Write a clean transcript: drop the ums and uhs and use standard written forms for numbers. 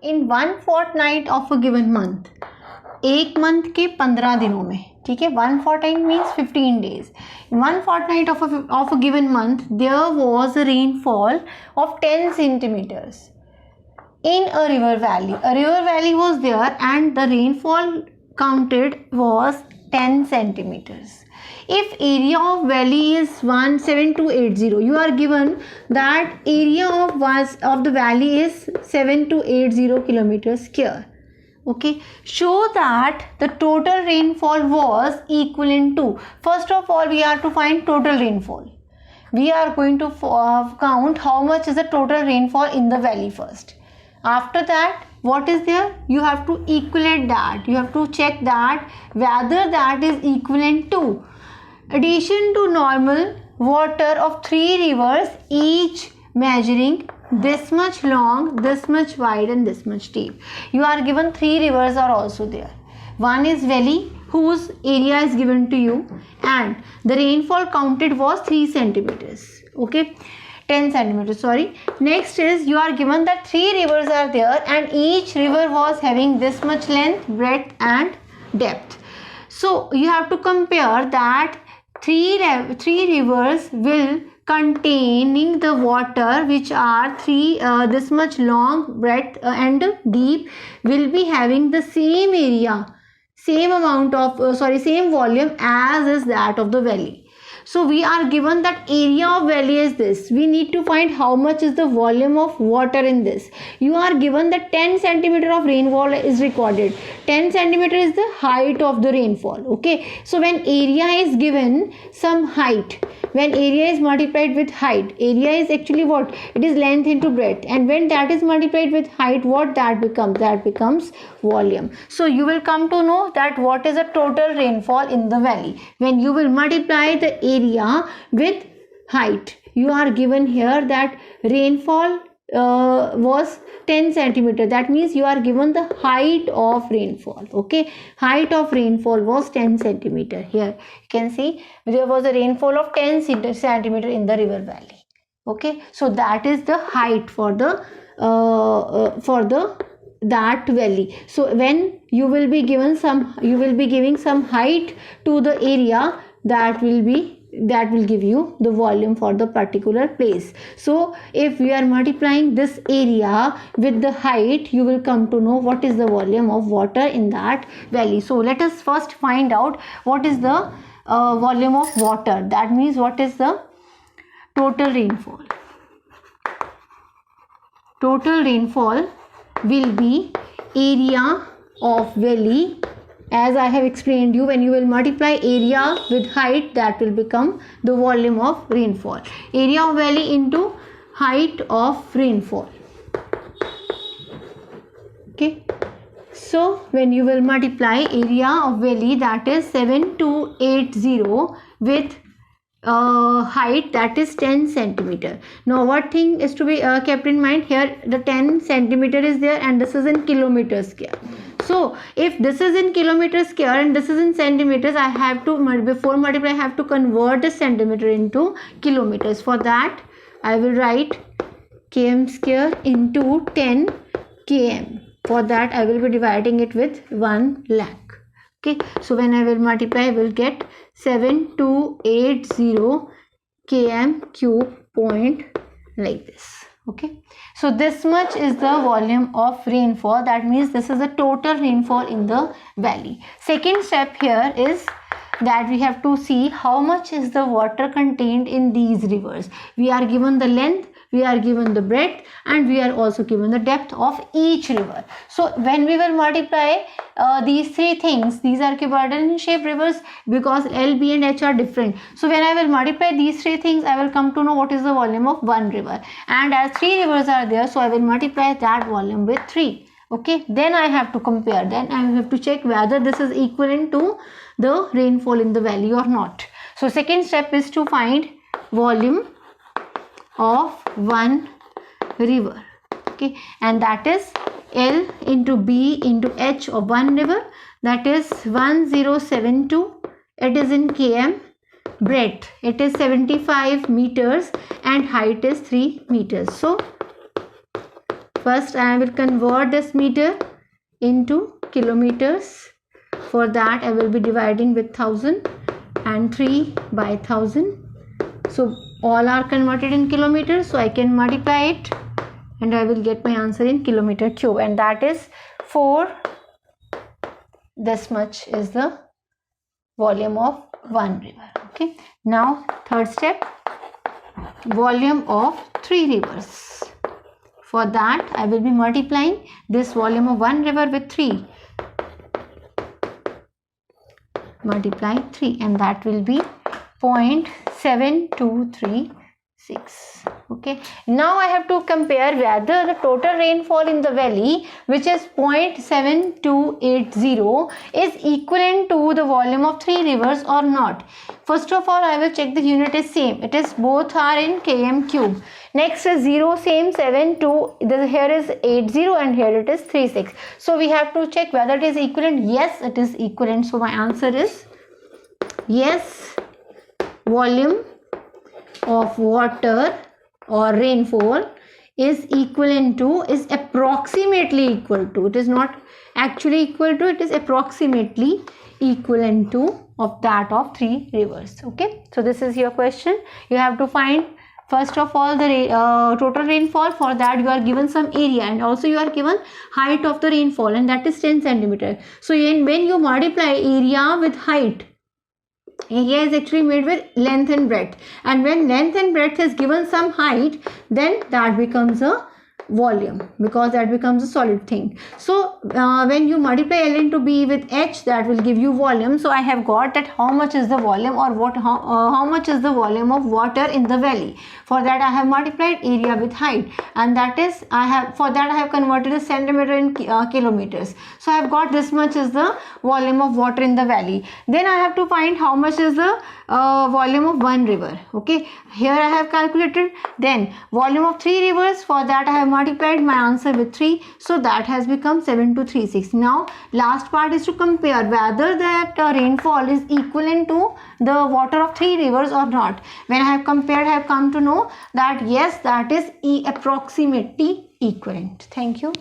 In 1 fortnight of a given month, एक month के 15 दिनों में, ठीक है, 1 fortnight means 15 days. In 1 fortnight of a given month, there was a rainfall of 10 centimeters in a river valley. A river valley was there and the rainfall counted was 10 centimeters. If area of valley is 17280, you are given that area of the valley is 7280 kilometers square. Okay, show that the total rainfall was equivalent to, first of all we are to find total rainfall. We are going to count how much is the total rainfall in the valley first. After that, what is there? You have to equate that. You have to check that whether that is equivalent to addition to normal water of 3 rivers, each measuring this much long, this much wide and this much deep. You are given 3 rivers are also there. One is valley whose area is given to you and the rainfall counted was 3 centimeters. Okay, 10 centimeters, sorry. Next is you are given that 3 rivers are there and each river was having this much length, breadth and depth. So you have to compare that three rivers will containing the water which are this much long, breadth and deep will be having the same area, same amount of same volume as is that of the valley. So we are given that area of valley is this. We need to find how much is the volume of water in this. You are given that 10 centimeter of rainfall is recorded. 10 centimeter is the height of the rainfall. Okay, so when area is given some height, when area is multiplied with height, area is actually what? It is length into breadth, and when that is multiplied with height, what that becomes? That becomes volume. So you will come to know that what is the total rainfall in the valley when you will multiply the area with height. You are given here that rainfall was 10 centimeter. That means you are given the height of rainfall. Okay, height of rainfall was 10 centimeter. Here you can see there was a rainfall of 10 centimeter in the river valley. Okay, so that is the height for the that valley. So when you will be given some, you will be giving some height to the area, that will give you the volume for the particular place. So if we are multiplying this area with the height, you will come to know what is the volume of water in that valley. So let us first find out what is the volume of water. That means what is the total rainfall. Total rainfall will be area of valley. As I have explained you, when you will multiply area with height, that will become the volume of rainfall. Area of valley into height of rainfall. Okay, so when you will multiply area of valley, that is 7280 with height, that is 10 centimeter. Now what thing is to be kept in mind here? The 10 centimeter is there and this is in kilometers square. So if this is in kilometers square and this is in centimeters, I have to, before multiply, I have to convert the centimeter into kilometers. For that I will write km square into 10 km. For that I will be dividing it with 1 lakh. Okay, so when I will multiply, I will get 7280 km cube point like this. Okay, so this much is the volume of rainfall. That means this is the total rainfall in the valley. Second step here is that we have to see how much is the water contained in these rivers. We are given the length, we are given the breadth, and we are also given the depth of each river. So when we will multiply these three things, these are Kebadan shaped rivers because L, B and H are different. So when I will multiply these three things, I will come to know what is the volume of one river. And as 3 rivers are there, so I will multiply that volume with 3. Okay, then I have to compare, then I have to check whether this is equivalent to the rainfall in the valley or not. So second step is to find volume of one river. Okay, and that is L into B into H of one river, that is 1072. It is in km. Breadth, it is 75 meters and height is 3 meters. So First I will convert this meter into kilometers. For that I will be dividing with 1000 and 3 by 1000. So all are converted in kilometers, so I can multiply it and I will get my answer in kilometer cube, and that is 4. This much is the volume of one river. Okay, now third step, volume of 3 rivers. For that I will be multiplying this volume of one river with 3. Multiply 3, and that will be 0.7236. Okay, now I have to compare whether the total rainfall in the valley, which is 0.7280, is equivalent to the volume of 3 rivers or not. First of all, I will check the unit is same. It is both are in km cube. Next is 0 same, 7 2, here is 80 and here it is 36. So we have to check whether it is equivalent. Yes, it is equivalent. So my answer is yes, volume of water or rainfall is equivalent to, is approximately equal to, it is not actually equal to, it is approximately equivalent to of that of 3 rivers. Okay, so this is your question. You have to find first of all the total rainfall. For that you are given some area and also you are given height of the rainfall, and that is 10 centimeter. So when you multiply area with height, area is actually made with length and breadth, and when length and breadth is given some height, then that becomes a volume, because that becomes a solid thing. So when you multiply L into B with H, that will give you volume. So I have got that how much is the volume, or how much is the volume of water in the valley. For that I have multiplied area with height, and that is I have converted the centimeter in kilometers. So I have got this much is the volume of water in the valley. Then I have to find how much is the volume of one river. Okay, here I have calculated. Then volume of 3 rivers, for that I have multiplied my answer with 3, so that has become 7236. Now last part is to compare whether that rainfall is equivalent to the water of 3 rivers or not. When I have compared, I have come to know that yes, that is approximately equivalent. Thank you.